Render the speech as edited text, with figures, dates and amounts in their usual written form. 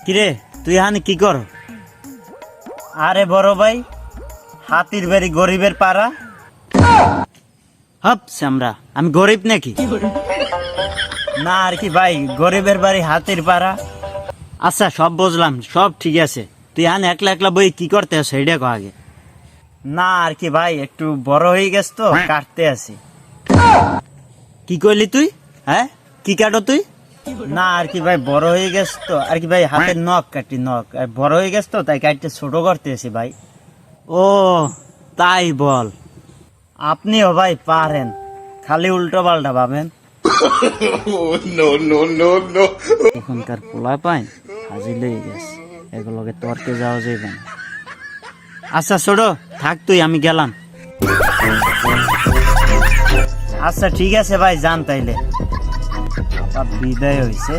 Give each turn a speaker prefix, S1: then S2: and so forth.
S1: কিরে তুই হানি কি কর? আরে বড় ভাই, হাতির বাড়ি গরিবের পাড়া। হপ আমরা আমি গরিব নাকি? না আর কি ভাই, গরিবের বাড়ি হাতির পাড়া। আচ্ছা সব বুঝলাম, সব ঠিক আছে। তুই হান একলা একলা বই কি করতে আস সেইটা কো আগে। না আর কি ভাই, একটু বড় হয়ে গেছ তো কাটতে আছি। কি কইলি তুই? হ্যাঁ কি কাটো তুই? না আর কি ভাই, বড় হয়ে গেছ তো আর কি ভাই, হাতের নখ কাটি, নখ আর বড় হয়ে গেছ তো তাই কাটতে ছোট করতে আছি ভাই। ও তাই বল। আপনিও ভাই পারেন, খালি উল্টো পাল্টা ভাবেন। এখনকার পোলা পাইন হাজির লেগে গেছে, এগুলোকে তর্কে যাওয়া যাইবে না। আচ্ছা ছোট থাক তুই, আমি গেলাম। আচ্ছা ঠিক আছে ভাই, যান তাইলে। বিদায় হয়েছে।